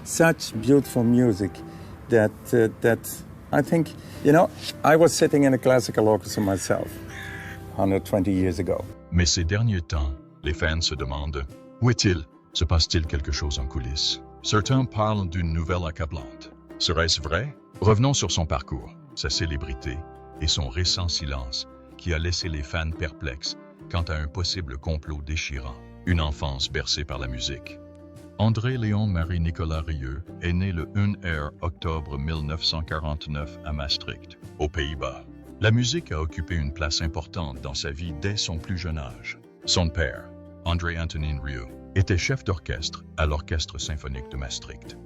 such beautiful music that I think, I was sitting in a classical orchestra myself 120 years ago. Mais ces derniers temps, les fans se demandent « Où est-il? Se passe-t-il quelque chose en coulisses ?» Certains parlent d'une nouvelle accablante. Serait-ce vrai? Revenons sur son parcours, sa célébrité et son récent silence qui a laissé les fans perplexes quant à un possible complot déchirant, une enfance bercée par la musique. André Léon Marie-Nicolas Rieu est né le 1er octobre 1949 à Maastricht, aux Pays-Bas. La musique a occupé une place importante dans sa vie dès son plus jeune âge. Son père, André Antonin Rieu, était chef d'orchestre à l'Orchestre symphonique de Maastricht.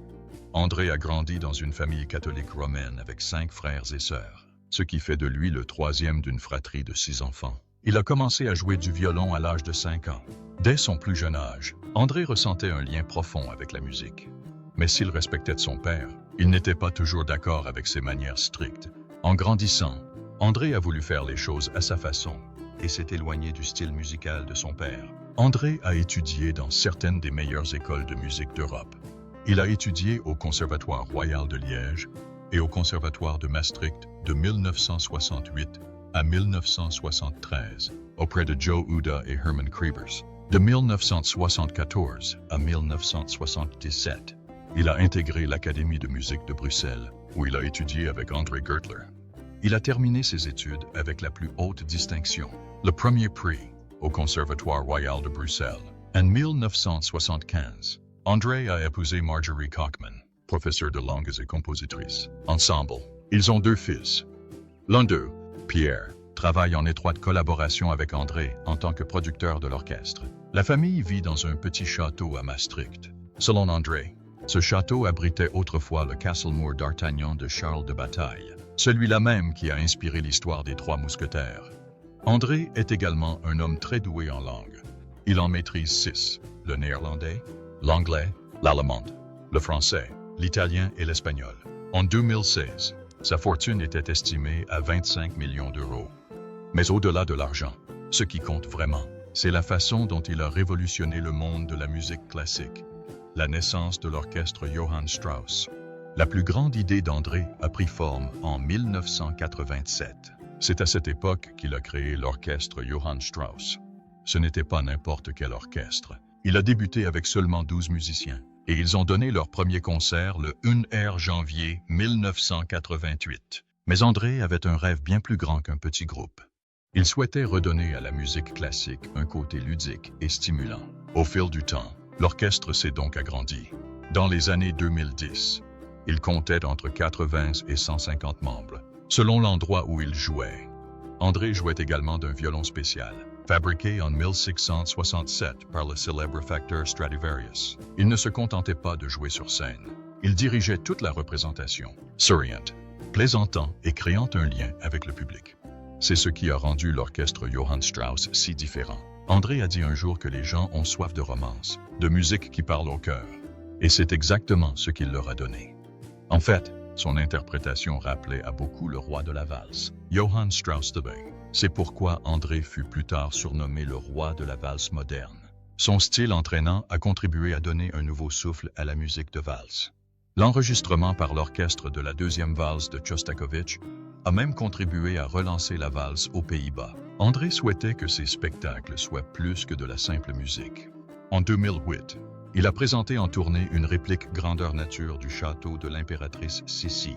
André a grandi dans une famille catholique romaine avec 5 frères et sœurs, ce qui fait de lui le 3e d'une fratrie de 6 enfants. Il a commencé à jouer du violon à l'âge de 5 ans. Dès son plus jeune âge, André ressentait un lien profond avec la musique. Mais s'il respectait son père, il n'était pas toujours d'accord avec ses manières strictes. En grandissant, André a voulu faire les choses à sa façon et s'est éloigné du style musical de son père. André a étudié dans certaines des meilleures écoles de musique d'Europe. Il a étudié au Conservatoire royal de Liège et au Conservatoire de Maastricht de 1968 à 1973, auprès de Joe Uda et Herman Kriebers. De 1974 à 1977, il a intégré l'Académie de musique de Bruxelles, où il a étudié avec André Gertler. Il a terminé ses études avec la plus haute distinction, le premier prix, au Conservatoire royal de Bruxelles. En 1975, André a épousé Marjorie Kochman, professeure de langues et compositrice. Ensemble, ils ont 2 fils. L'un d'eux, Pierre, travaille en étroite collaboration avec André en tant que producteur de l'orchestre. La famille vit dans un petit château à Maastricht. Selon André, ce château abritait autrefois le Castle Moor d'Artagnan de Charles de Bataille, celui-là même qui a inspiré l'histoire des 3 mousquetaires. André est également un homme très doué en langue. Il en maîtrise 6, le néerlandais, l'anglais, l'allemand, le français, l'italien et l'espagnol. En 2016, sa fortune était estimée à 25 millions d'euros. Mais au-delà de l'argent, ce qui compte vraiment, c'est la façon dont il a révolutionné le monde de la musique classique. La naissance de l'orchestre Johann Strauss. La plus grande idée d'André a pris forme en 1987. C'est à cette époque qu'il a créé l'orchestre Johann Strauss. Ce n'était pas n'importe quel orchestre. Il a débuté avec seulement 12 musiciens et ils ont donné leur premier concert le 1er janvier 1988. Mais André avait un rêve bien plus grand qu'un petit groupe. Il souhaitait redonner à la musique classique un côté ludique et stimulant. Au fil du temps, l'orchestre s'est donc agrandi. Dans les années 2010, il comptait entre 80 et 150 membres, selon l'endroit où il jouait. André jouait également d'un violon spécial, fabriqué en 1667 par le célèbre facteur Stradivarius. Il ne se contentait pas de jouer sur scène. Il dirigeait toute la représentation, souriant, plaisantant et créant un lien avec le public. C'est ce qui a rendu l'orchestre Johann Strauss si différent. André a dit un jour que les gens ont soif de romance, de musique qui parle au cœur. Et c'est exactement ce qu'il leur a donné. En fait, son interprétation rappelait à beaucoup le roi de la valse, Johann Strauss II. C'est pourquoi André fut plus tard surnommé le roi de la valse moderne. Son style entraînant a contribué à donner un nouveau souffle à la musique de valse. L'enregistrement par l'orchestre de la 2e valse de Shostakovich a même contribué à relancer la valse aux Pays-Bas. André souhaitait que ses spectacles soient plus que de la simple musique. En 2008, il a présenté en tournée une réplique grandeur nature du château de l'impératrice Sissi.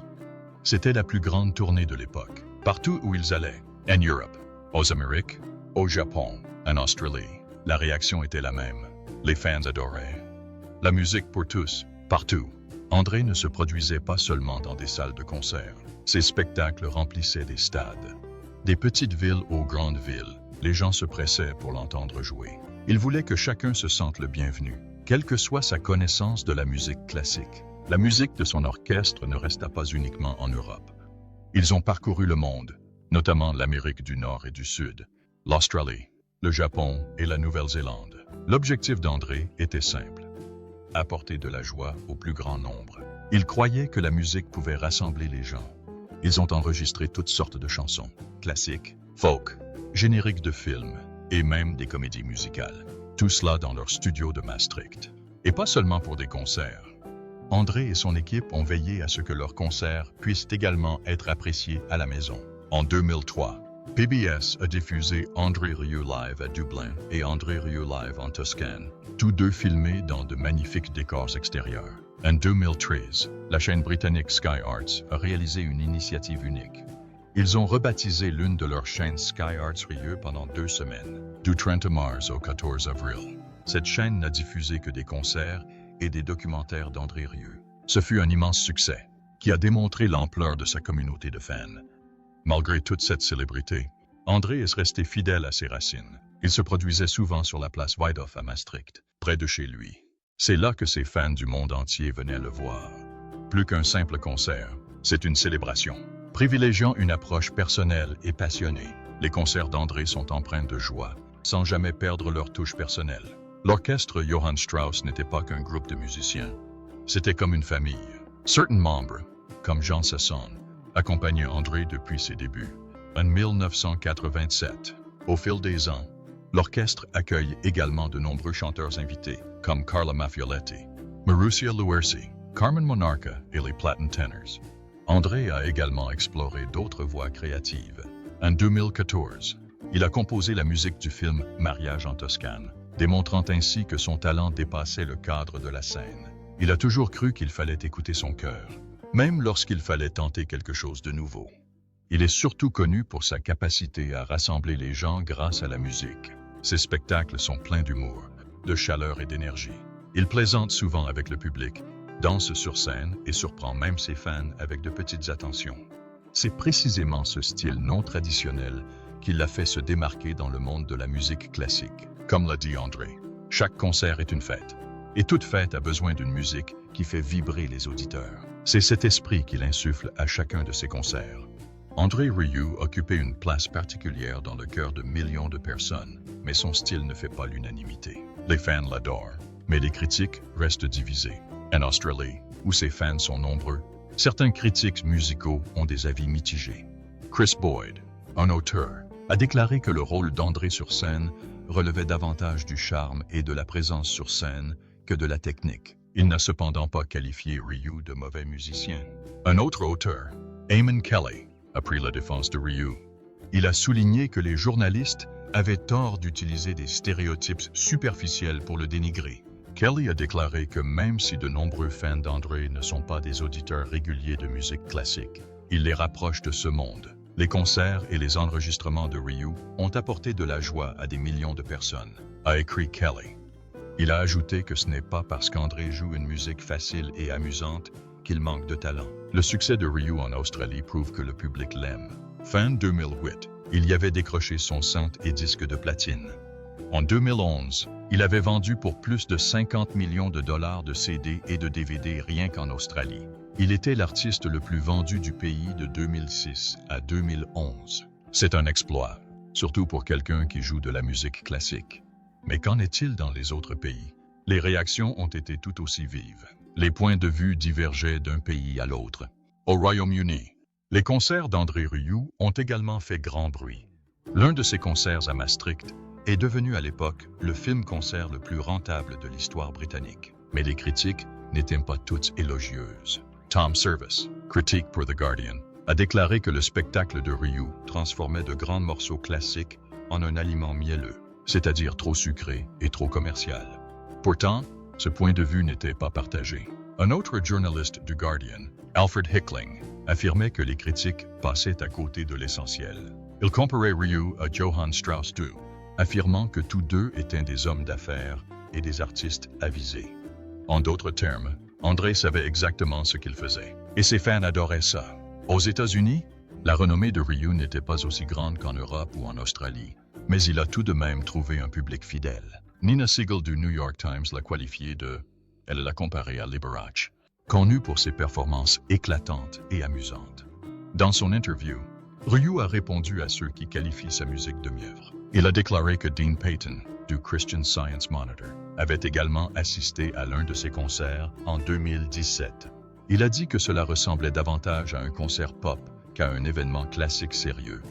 C'était la plus grande tournée de l'époque. Partout où ils allaient, en Europe, aux Amériques, au Japon, en Australie, la réaction était la même. Les fans adoraient. La musique pour tous, partout. André ne se produisait pas seulement dans des salles de concert. Ses spectacles remplissaient des stades. Des petites villes aux grandes villes, les gens se pressaient pour l'entendre jouer. Il voulait que chacun se sente le bienvenu, quelle que soit sa connaissance de la musique classique. La musique de son orchestre ne resta pas uniquement en Europe. Ils ont parcouru le monde, notamment l'Amérique du Nord et du Sud, l'Australie, le Japon et la Nouvelle-Zélande. L'objectif d'André était simple: apporter de la joie au plus grand nombre. Il croyait que la musique pouvait rassembler les gens. Ils ont enregistré toutes sortes de chansons, classiques, folk, génériques de films et même des comédies musicales. Tout cela dans leur studio de Maastricht. Et pas seulement pour des concerts. André et son équipe ont veillé à ce que leurs concerts puissent également être appréciés à la maison. En 2003, PBS a diffusé André Rieu Live à Dublin et André Rieu Live en Toscane, tous deux filmés dans de magnifiques décors extérieurs. En 2013, la chaîne britannique Sky Arts a réalisé une initiative unique. Ils ont rebaptisé l'une de leurs chaînes Sky Arts Rieu pendant 2 semaines, du 30 mars au 14 avril. Cette chaîne n'a diffusé que des concerts et des documentaires d'André Rieu. Ce fut un immense succès, qui a démontré l'ampleur de sa communauté de fans. Malgré toute cette célébrité, André est resté fidèle à ses racines. Il se produisait souvent sur la place Weidoff à Maastricht, près de chez lui. C'est là que ses fans du monde entier venaient le voir. Plus qu'un simple concert, c'est une célébration. Privilégiant une approche personnelle et passionnée, les concerts d'André sont empreints de joie, sans jamais perdre leur touche personnelle. L'orchestre Johann Strauss n'était pas qu'un groupe de musiciens. C'était comme une famille. Certains membres, comme Jean Sasson, accompagnaient André depuis ses débuts. En 1987, au fil des ans, l'orchestre accueille également de nombreux chanteurs invités, comme Carla Maffioletti, Marussia Luersi, Carmen Monarca et les Platin Tenors. André a également exploré d'autres voies créatives. En 2014, il a composé la musique du film Mariage en Toscane, démontrant ainsi que son talent dépassait le cadre de la scène. Il a toujours cru qu'il fallait écouter son cœur, même lorsqu'il fallait tenter quelque chose de nouveau. Il est surtout connu pour sa capacité à rassembler les gens grâce à la musique. Ses spectacles sont pleins d'humour, de chaleur et d'énergie. Il plaisante souvent avec le public, danse sur scène et surprend même ses fans avec de petites attentions. C'est précisément ce style non traditionnel qui l'a fait se démarquer dans le monde de la musique classique. Comme l'a dit André, chaque concert est une fête, et toute fête a besoin d'une musique qui fait vibrer les auditeurs. C'est cet esprit qu'il insuffle à chacun de ses concerts. André Rieu occupait une place particulière dans le cœur de millions de personnes, mais son style ne fait pas l'unanimité. Les fans l'adorent, mais les critiques restent divisées. En Australie, où ses fans sont nombreux, certains critiques musicaux ont des avis mitigés. Chris Boyd, un auteur, a déclaré que le rôle d'André sur scène relevait davantage du charme et de la présence sur scène que de la technique. Il n'a cependant pas qualifié Rieu de mauvais musicien. Un autre auteur, Eamon Kelly, a pris la défense de Rieu. Il a souligné que les journalistes avaient tort d'utiliser des stéréotypes superficiels pour le dénigrer. Kelly a déclaré que même si de nombreux fans d'André ne sont pas des auditeurs réguliers de musique classique, il les rapproche de ce monde. Les concerts et les enregistrements de Rieu ont apporté de la joie à des millions de personnes, a écrit Kelly. Il a ajouté que ce n'est pas parce qu'André joue une musique facile et amusante qu'il manque de talent. Le succès de Rieu en Australie prouve que le public l'aime. Fin 2008, il y avait décroché son cent et disque de platine. En 2011, il avait vendu pour plus de 50 millions de dollars de CD et de DVD rien qu'en Australie. Il était l'artiste le plus vendu du pays de 2006 à 2011. C'est un exploit, surtout pour quelqu'un qui joue de la musique classique. Mais qu'en est-il dans les autres pays? Les réactions ont été tout aussi vives. Les points de vue divergeaient d'un pays à l'autre. Au Royaume-Uni, les concerts d'André Rieu ont également fait grand bruit. L'un de ses concerts à Maastricht est devenu à l'époque le film-concert le plus rentable de l'histoire britannique. Mais les critiques n'étaient pas toutes élogieuses. Tom Service, critique pour The Guardian, a déclaré que le spectacle de Rieu transformait de grands morceaux classiques en un aliment mielleux, c'est-à-dire trop sucré et trop commercial. Pourtant, ce point de vue n'était pas partagé. Un autre journaliste du Guardian, Alfred Hickling, affirmait que les critiques passaient à côté de l'essentiel. Il comparait Rieu à Johann Strauss II, affirmant que tous deux étaient des hommes d'affaires et des artistes avisés. En d'autres termes, André savait exactement ce qu'il faisait, et ses fans adoraient ça. Aux États-Unis, la renommée de Rieu n'était pas aussi grande qu'en Europe ou en Australie, mais il a tout de même trouvé un public fidèle. Nina Siegel du New York Times l'a qualifié de « elle l'a comparé à Liberace », connu pour ses performances éclatantes et amusantes. Dans son interview, Rieu a répondu à ceux qui qualifient sa musique de mièvre. Il a déclaré que Dean Payton, du Christian Science Monitor, avait également assisté à l'un de ses concerts en 2017. Il a dit que cela ressemblait davantage à un concert pop qu'à un événement classique sérieux.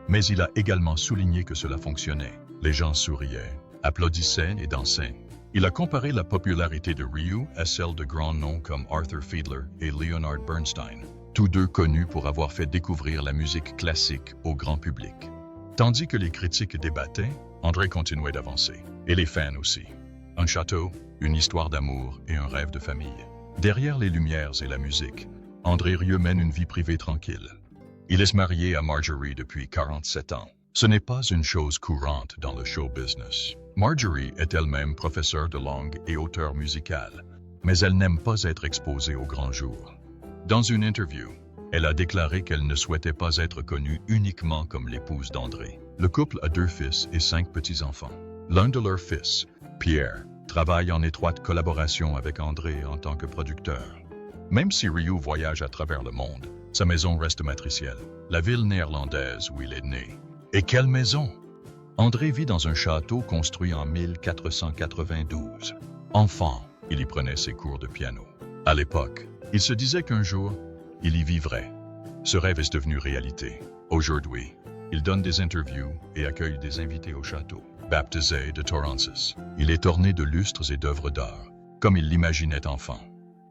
Mais il a également souligné que cela fonctionnait. Les gens souriaient, applaudissaient et dansaient. Il a comparé la popularité de Ryu à celle de grands noms comme Arthur Fiedler et Leonard Bernstein, tous deux connus pour avoir fait découvrir la musique classique au grand public. Tandis que les critiques débattaient, André continuait d'avancer, et les fans aussi. Un château, une histoire d'amour et un rêve de famille. Derrière les lumières et la musique, André Rieu mène une vie privée tranquille. Il est marié à Marjorie depuis 47 ans. Ce n'est pas une chose courante dans le show business. Marjorie est elle-même professeure de langue et auteure musicale, mais elle n'aime pas être exposée au grand jour. Dans une interview, elle a déclaré qu'elle ne souhaitait pas être connue uniquement comme l'épouse d'André. Le couple a 2 fils et 5 petits-enfants. L'un de leurs fils, Pierre, travaille en étroite collaboration avec André en tant que producteur. Même si Ryu voyage à travers le monde, sa maison reste matricielle, la ville néerlandaise où il est né. Et quelle maison! André vit dans un château construit en 1492. Enfant, il y prenait ses cours de piano. À l'époque, il se disait qu'un jour, il y vivrait. Ce rêve est devenu réalité. Aujourd'hui, il donne des interviews et accueille des invités au château. Baptisé de Torensis, il est orné de lustres et d'œuvres d'art, comme il l'imaginait enfant.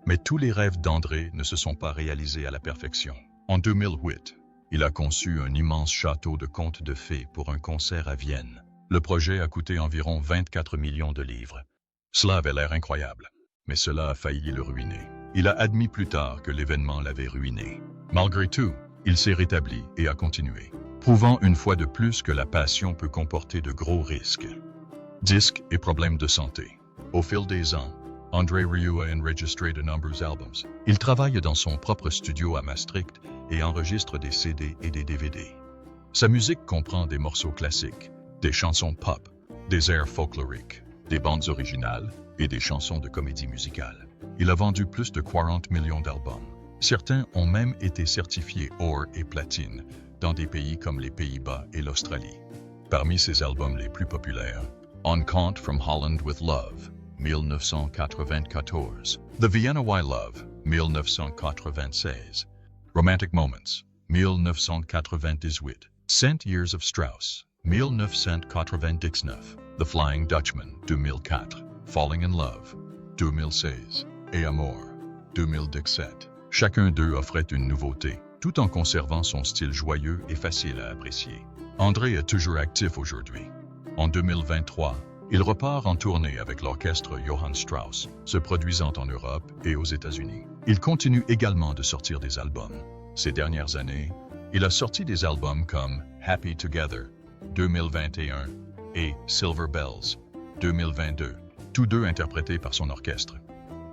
Mais tous les rêves d'André ne se sont pas réalisés à la perfection. En 2008, il a conçu un immense château de contes de fées pour un concert à Vienne. Le projet a coûté environ 24 millions de livres. Cela avait l'air incroyable, mais cela a failli le ruiner. Il a admis plus tard que l'événement l'avait ruiné. Malgré tout, il s'est rétabli et a continué, prouvant une fois de plus que la passion peut comporter de gros risques. Disques et problèmes de santé. Au fil des ans, André Rieu a enregistré de nombreux albums. Il travaille dans son propre studio à Maastricht et enregistre des CD et des DVD. Sa musique comprend des morceaux classiques, des chansons pop, des airs folkloriques, des bandes originales et des chansons de comédie musicale. Il a vendu plus de 40 millions d'albums. Certains ont même été certifiés or et platine dans des pays comme les Pays-Bas et l'Australie. Parmi ses albums les plus populaires, On Compte from Holland with Love, 1994, The Vienna Why Love, 1996, Romantic Moments, 1998, Cent Years of Strauss, 1999, The Flying Dutchman, 2004, Falling in Love, 2016, et Amour, 2017. Chacun d'eux offrait une nouveauté, tout en conservant son style joyeux et facile à apprécier. André est toujours actif aujourd'hui. En 2023, il repart en tournée avec l'orchestre Johann Strauss, se produisant en Europe et aux États-Unis. Il continue également de sortir des albums. Ces dernières années, il a sorti des albums comme Happy Together, 2021, et Silver Bells, 2022, tous deux interprétés par son orchestre.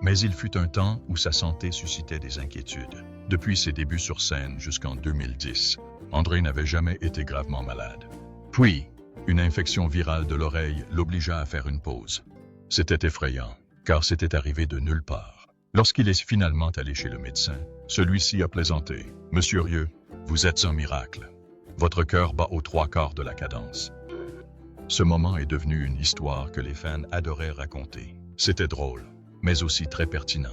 Mais il fut un temps où sa santé suscitait des inquiétudes. Depuis ses débuts sur scène jusqu'en 2010, André n'avait jamais été gravement malade. Puis, une infection virale de l'oreille l'obligea à faire une pause. C'était effrayant, car c'était arrivé de nulle part. Lorsqu'il est finalement allé chez le médecin, celui-ci a plaisanté. « Monsieur Rieu, vous êtes un miracle. Votre cœur bat aux 3/4 de la cadence. » Ce moment est devenu une histoire que les fans adoraient raconter. C'était drôle, mais aussi très pertinent.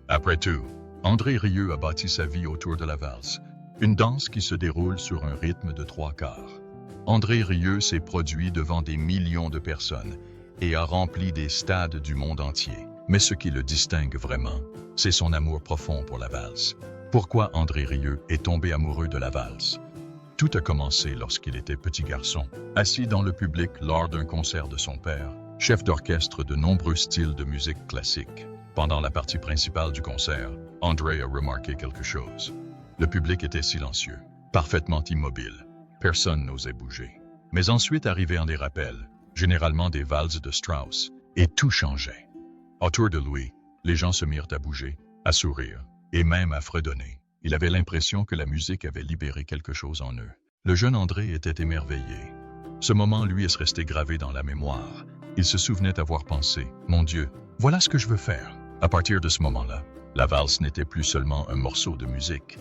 Après tout, André Rieu a bâti sa vie autour de la valse, une danse qui se déroule sur un rythme de 3/4. André Rieu s'est produit devant des millions de personnes et a rempli des stades du monde entier. Mais ce qui le distingue vraiment, c'est son amour profond pour la valse. Pourquoi André Rieu est tombé amoureux de la valse? Tout a commencé lorsqu'il était petit garçon, assis dans le public lors d'un concert de son père, chef d'orchestre de nombreux styles de musique classique. Pendant la partie principale du concert, André a remarqué quelque chose. Le public était silencieux, parfaitement immobile. Personne n'osait bouger. Mais ensuite arrivaient des rappels, généralement des valses de Strauss, et tout changeait. Autour de lui, les gens se mirent à bouger, à sourire, et même à fredonner. Il avait l'impression que la musique avait libéré quelque chose en eux. Le jeune André était émerveillé. Ce moment lui est resté gravé dans la mémoire. Il se souvenait avoir pensé, « Mon Dieu, voilà ce que je veux faire ». À partir de ce moment-là, la valse n'était plus seulement un morceau de musique.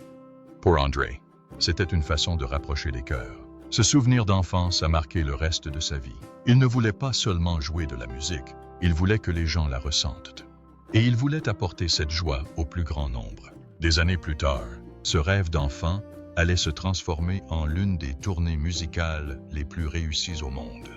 Pour André, c'était une façon de rapprocher les cœurs. Ce souvenir d'enfance a marqué le reste de sa vie. Il ne voulait pas seulement jouer de la musique, il voulait que les gens la ressentent. Et il voulait apporter cette joie au plus grand nombre. Des années plus tard, ce rêve d'enfant allait se transformer en l'une des tournées musicales les plus réussies au monde.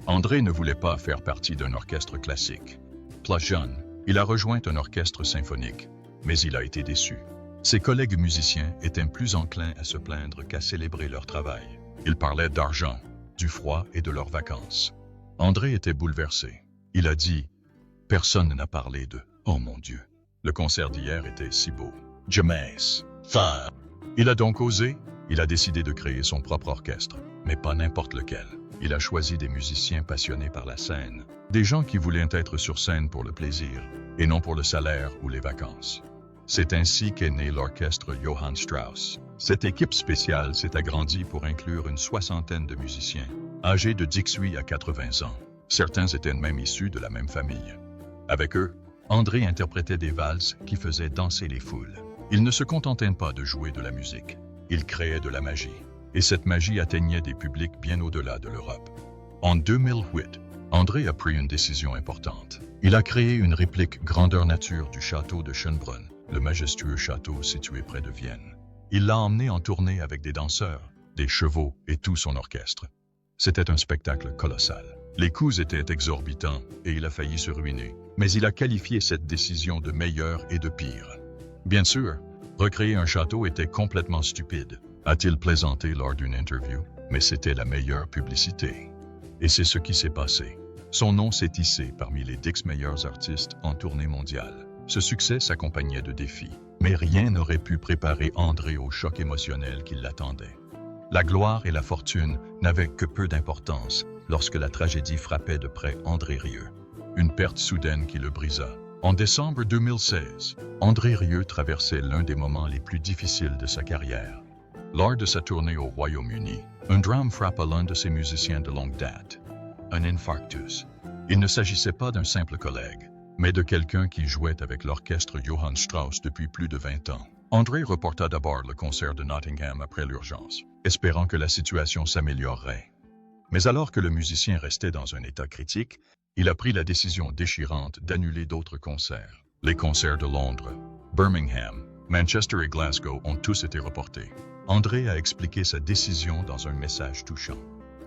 André ne voulait pas faire partie d'un orchestre classique. Plus jeune, il a rejoint un orchestre symphonique, mais il a été déçu. Ses collègues musiciens étaient plus enclins à se plaindre qu'à célébrer leur travail. Ils parlaient d'argent, du froid et de leurs vacances. André était bouleversé. Il a dit « Personne n'a parlé de « Oh mon Dieu ». Le concert d'hier était si beau. Jamais. Fin. Il a donc osé. Il a décidé de créer son propre orchestre, mais pas n'importe lequel. Il a choisi des musiciens passionnés par la scène, des gens qui voulaient être sur scène pour le plaisir, et non pour le salaire ou les vacances. C'est ainsi qu'est né l'orchestre Johann Strauss. Cette équipe spéciale s'est agrandie pour inclure une 60aine de musiciens, âgés de 18 à 80 ans. Certains étaient même issus de la même famille. Avec eux, André interprétait des valses qui faisaient danser les foules. Il ne se contentait pas de jouer de la musique. Il créait de la magie. Et cette magie atteignait des publics bien au-delà de l'Europe. En 2008, André a pris une décision importante. Il a créé une réplique grandeur nature du château de Schönbrunn, le majestueux château situé près de Vienne. Il l'a emmené en tournée avec des danseurs, des chevaux et tout son orchestre. C'était un spectacle colossal. Les coûts étaient exorbitants et il a failli se ruiner. Mais il a qualifié cette décision de meilleure et de pire. Bien sûr, recréer un château était complètement stupide, a-t-il plaisanté lors d'une interview, mais c'était la meilleure publicité. Et c'est ce qui s'est passé. Son nom s'est hissé parmi les 10 meilleurs artistes en tournée mondiale. Ce succès s'accompagnait de défis, mais rien n'aurait pu préparer André au choc émotionnel qui l'attendait. La gloire et la fortune n'avaient que peu d'importance lorsque la tragédie frappait de près André Rieu. Une perte soudaine qui le brisa. En décembre 2016, André Rieu traversait l'un des moments les plus difficiles de sa carrière. Lors de sa tournée au Royaume-Uni, un drame frappa l'un de ses musiciens de longue date, un infarctus. Il ne s'agissait pas d'un simple collègue, mais de quelqu'un qui jouait avec l'orchestre Johann Strauss depuis plus de 20 ans. André reporta d'abord le concert de Nottingham après l'urgence, espérant que la situation s'améliorerait. Mais alors que le musicien restait dans un état critique, il a pris la décision déchirante d'annuler d'autres concerts. Les concerts de Londres, Birmingham, Manchester et Glasgow ont tous été reportés. André a expliqué sa décision dans un message touchant.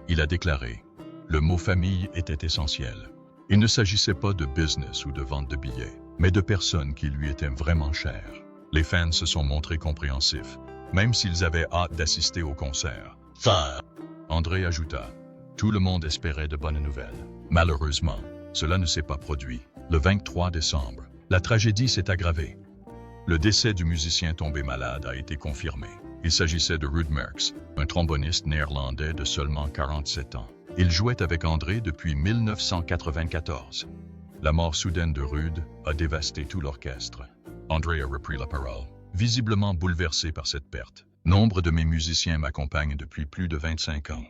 Il a déclaré « Le mot famille était essentiel. Il ne s'agissait pas de business ou de vente de billets, mais de personnes qui lui étaient vraiment chères. Les fans se sont montrés compréhensifs, même s'ils avaient hâte d'assister au concert. » André ajouta « Tout le monde espérait de bonnes nouvelles. Malheureusement, cela ne s'est pas produit. Le 23 décembre, la tragédie s'est aggravée. Le décès du musicien tombé malade a été confirmé. Il s'agissait de Ruud Merckx, un tromboniste néerlandais de seulement 47 ans. Il jouait avec André depuis 1994. La mort soudaine de Ruud a dévasté tout l'orchestre. André a repris la parole, visiblement bouleversé par cette perte. Nombre de mes musiciens m'accompagnent depuis plus de 25 ans.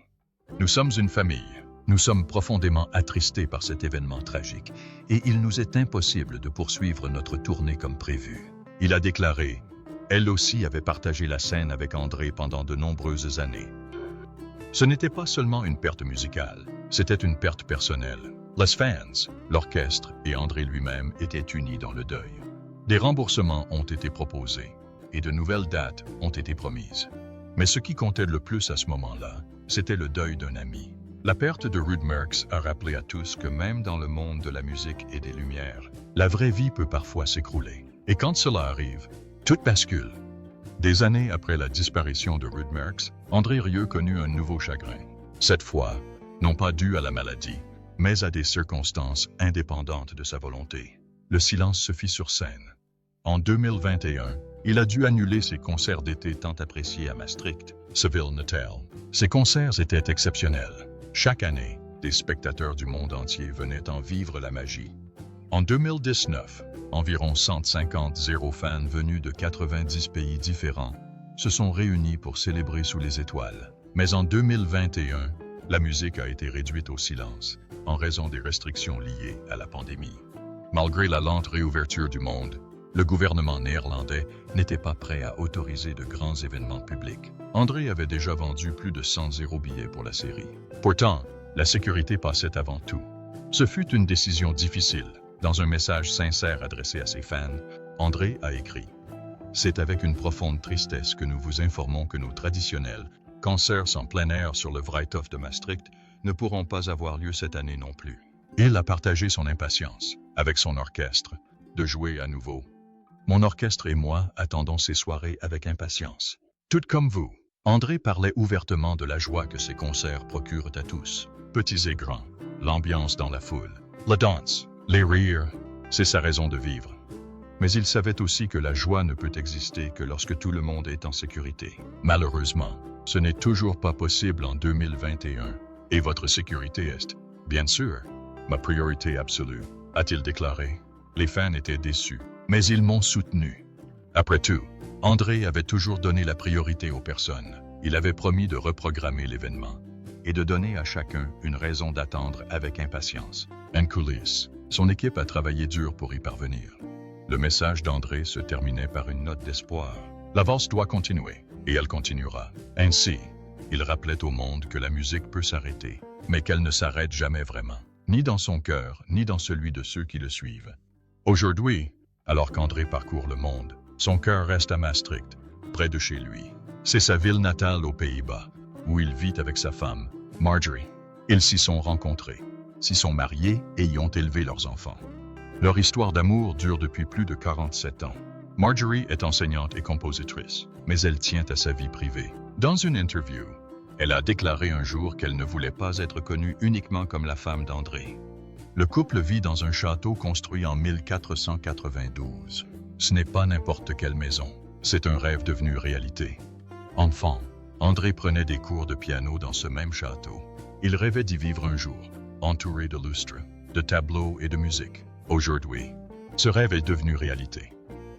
Nous sommes une famille. Nous sommes profondément attristés par cet événement tragique et il nous est impossible de poursuivre notre tournée comme prévu. Il a déclaré « Elle aussi avait partagé la scène avec André pendant de nombreuses années. » Ce n'était pas seulement une perte musicale, c'était une perte personnelle. Les fans, l'orchestre et André lui-même étaient unis dans le deuil. Des remboursements ont été proposés et de nouvelles dates ont été promises. Mais ce qui comptait le plus à ce moment-là, c'était le deuil d'un ami. La perte de Ruud Merckx a rappelé à tous que même dans le monde de la musique et des lumières, la vraie vie peut parfois s'écrouler. Et quand cela arrive, tout bascule. Des années après la disparition de Ruud Merckx, André Rieu connut un nouveau chagrin. Cette fois, non pas dû à la maladie, mais à des circonstances indépendantes de sa volonté. Le silence se fit sur scène. En 2021, il a dû annuler ses concerts d'été tant appréciés à Maastricht, sa ville natale. Ces concerts étaient exceptionnels. Chaque année, des spectateurs du monde entier venaient en vivre la magie. En 2019, environ 150 fans venus de 90 pays différents se sont réunis pour célébrer sous les étoiles. Mais en 2021, la musique a été réduite au silence en raison des restrictions liées à la pandémie. Malgré la lente réouverture du monde, le gouvernement néerlandais n'était pas prêt à autoriser de grands événements publics. André avait déjà vendu plus de 100 billets pour la série. Pourtant, la sécurité passait avant tout. Ce fut une décision difficile. Dans un message sincère adressé à ses fans, André a écrit « C'est avec une profonde tristesse que nous vous informons que nos traditionnels concerts en plein air sur le Vrijthof de Maastricht ne pourront pas avoir lieu cette année non plus. » Il a partagé son impatience. avec son orchestre, de jouer à nouveau. Mon orchestre et moi attendons ces soirées avec impatience. Tout comme vous, André parlait ouvertement de la joie que ces concerts procurent à tous, petits et grands, l'ambiance dans la foule, la danse, les rires, c'est sa raison de vivre. Mais il savait aussi que la joie ne peut exister que lorsque tout le monde est en sécurité. Malheureusement, ce n'est toujours pas possible en 2021. Et votre sécurité est, bien sûr, ma priorité absolue, a-t-il déclaré. Les fans étaient déçus, mais ils m'ont soutenu. Après tout, André avait toujours donné la priorité aux personnes. Il avait promis de reprogrammer l'événement et de donner à chacun une raison d'attendre avec impatience. En coulisses, son équipe a travaillé dur pour y parvenir. Le message d'André se terminait par une note d'espoir. La valse doit continuer, et elle continuera. Ainsi, il rappelait au monde que la musique peut s'arrêter, mais qu'elle ne s'arrête jamais vraiment, ni dans son cœur, ni dans celui de ceux qui le suivent. Aujourd'hui, alors qu'André parcourt le monde, son cœur reste à Maastricht, près de chez lui. C'est sa ville natale aux Pays-Bas, où il vit avec sa femme, Marjorie. Ils s'y sont rencontrés, s'y sont mariés et y ont élevé leurs enfants. Leur histoire d'amour dure depuis plus de 47 ans. Marjorie est enseignante et compositrice, mais elle tient à sa vie privée. Dans une interview, elle a déclaré un jour qu'elle ne voulait pas être connue uniquement comme la femme d'André. Le couple vit dans un château construit en 1492. Ce n'est pas n'importe quelle maison, c'est un rêve devenu réalité. Enfant, André prenait des cours de piano dans ce même château. Il rêvait d'y vivre un jour, entouré de lustres, de tableaux et de musique. Aujourd'hui, ce rêve est devenu réalité.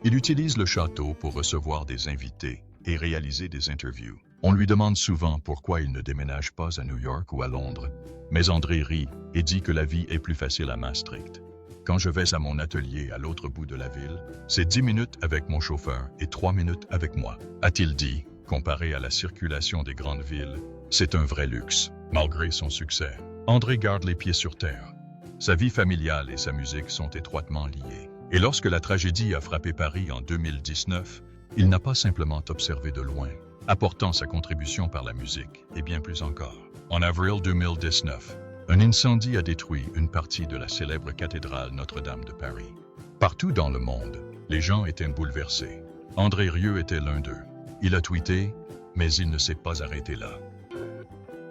Il utilise le château pour recevoir des invités et réaliser des interviews. On lui demande souvent pourquoi il ne déménage pas à New York ou à Londres. Mais André rit et dit que la vie est plus facile à Maastricht. Quand je vais à mon atelier à l'autre bout de la ville, c'est 10 minutes avec mon chauffeur et 3 minutes avec moi, a-t-il dit. Comparé à la circulation des grandes villes, c'est un vrai luxe. Malgré son succès, André garde les pieds sur terre. Sa vie familiale et sa musique sont étroitement liées. Et lorsque la tragédie a frappé Paris en 2019, il n'a pas simplement observé de loin, apportant sa contribution par la musique, et bien plus encore. En avril 2019, un incendie a détruit une partie de la célèbre cathédrale Notre-Dame de Paris. Partout dans le monde, les gens étaient bouleversés. André Rieu était l'un d'eux. Il a tweeté, mais il ne s'est pas arrêté là.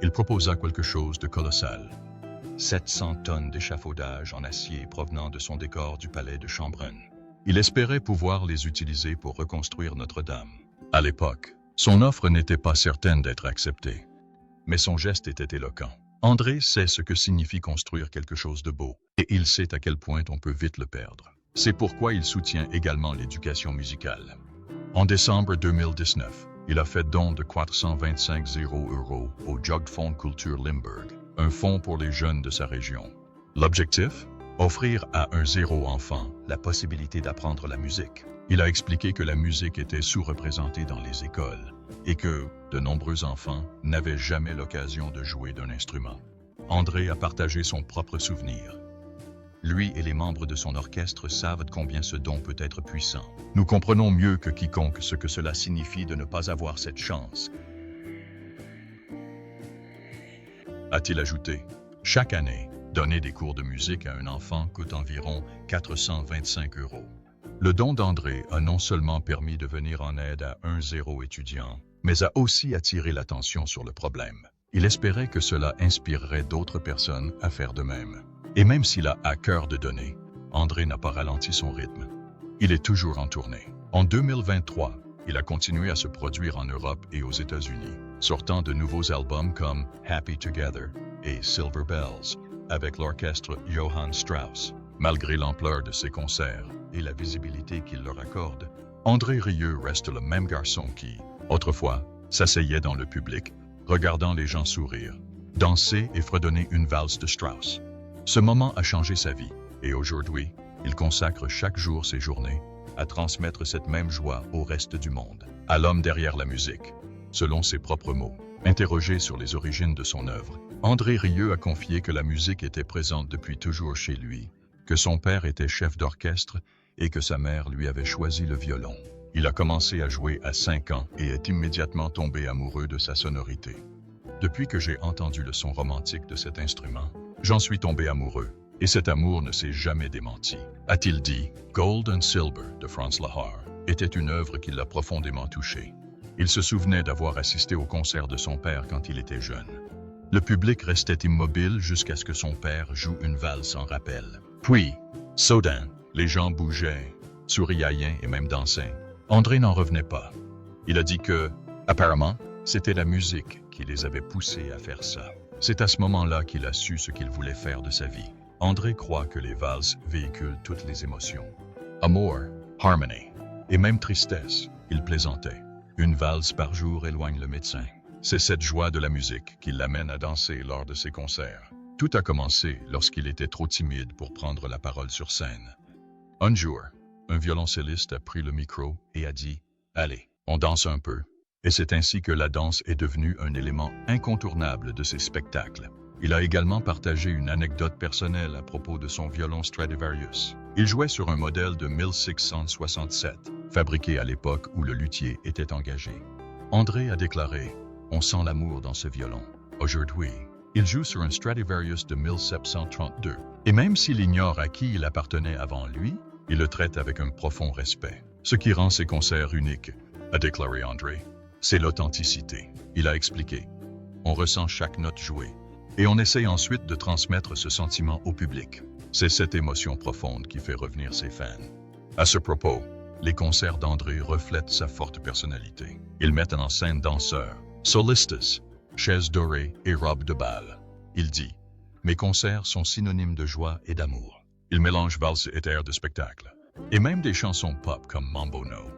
Il proposa quelque chose de colossal. 700 tonnes d'échafaudage en acier provenant de son décor du palais de Chambrun. Il espérait pouvoir les utiliser pour reconstruire Notre-Dame. À l'époque, son offre n'était pas certaine d'être acceptée. Mais son geste était éloquent. André sait ce que signifie construire quelque chose de beau, et il sait à quel point on peut vite le perdre. C'est pourquoi il soutient également l'éducation musicale. En décembre 2019, il a fait don de 425 € au Jugfond Culture Limburg, un fonds pour les jeunes de sa région. L'objectif? Offrir à un zéro enfant la possibilité d'apprendre la musique. Il a expliqué que la musique était sous-représentée dans les écoles et que de nombreux enfants n'avaient jamais l'occasion de jouer d'un instrument. André a partagé son propre souvenir. Lui et les membres de son orchestre savent combien ce don peut être puissant. Nous comprenons mieux que quiconque ce que cela signifie de ne pas avoir cette chance, a-t-il ajouté. Chaque année, donner des cours de musique à un enfant coûte environ 425 €. Le don d'André a non seulement permis de venir en aide à un zéro étudiant, mais a aussi attiré l'attention sur le problème. Il espérait que cela inspirerait d'autres personnes à faire de même. Et même s'il a à cœur de donner, André n'a pas ralenti son rythme. Il est toujours en tournée. En 2023, il a continué à se produire en Europe et aux États-Unis, sortant de nouveaux albums comme Happy Together et Silver Bells, avec l'orchestre Johann Strauss. Malgré l'ampleur de ses concerts et la visibilité qu'il leur accorde, André Rieu reste le même garçon qui, autrefois, s'asseyait dans le public, regardant les gens sourire, danser et fredonner une valse de Strauss. Ce moment a changé sa vie, et aujourd'hui, il consacre chaque jour ses journées à transmettre cette même joie au reste du monde, à l'homme derrière la musique. Selon ses propres mots, interrogé sur les origines de son œuvre, André Rieu a confié que la musique était présente depuis toujours chez lui, que son père était chef d'orchestre et que sa mère lui avait choisi le violon. Il a commencé à jouer à 5 ans et est immédiatement tombé amoureux de sa sonorité. Depuis que j'ai entendu le son romantique de cet instrument, j'en suis tombé amoureux, Et cet amour ne s'est jamais démenti. A-t-il dit, Gold and Silver de Franz Lehár était une œuvre qui l'a profondément touché. Il se souvenait d'avoir assisté au concert de son père quand il était jeune. Le public restait immobile jusqu'à ce que son père joue une valse en rappel. Puis, soudain, les gens bougeaient, souriaillaient et même dansaient. André n'en revenait pas. Il a dit que, apparemment, c'était la musique qui les avait poussés à faire ça. C'est à ce moment-là qu'il a su ce qu'il voulait faire de sa vie. André croit que les valses véhiculent toutes les émotions. Amour, harmony et même tristesse, il plaisantait. Une valse par jour éloigne le médecin. C'est cette joie de la musique qui l'amène à danser lors de ses concerts. Tout a commencé lorsqu'il était trop timide pour prendre la parole sur scène. Un jour, un violoncelliste a pris le micro et a dit « Allez, on danse un peu ». Et c'est ainsi que la danse est devenue un élément incontournable de ses spectacles. Il a également partagé une anecdote personnelle à propos de son violon Stradivarius. Il jouait sur un modèle de 1667, fabriqué à l'époque où le luthier était engagé. André a déclaré « On sent l'amour dans ce violon. Aujourd'hui, il joue sur un Stradivarius de 1732. Et même s'il ignore à qui il appartenait avant lui, il le traite avec un profond respect. Ce qui rend ses concerts uniques, a déclaré André, c'est l'authenticité. Il a expliqué. On ressent chaque note jouée. Et on essaye ensuite de transmettre ce sentiment au public. C'est cette émotion profonde qui fait revenir ses fans. À ce propos, les concerts d'André reflètent sa forte personnalité. Ils mettent en scène danseurs, solistes, chaises dorées et robes de bal. Il dit « Mes concerts sont synonymes de joie et d'amour. » Il mélange valse et airs de spectacle. Et même des chansons pop comme Mambo No.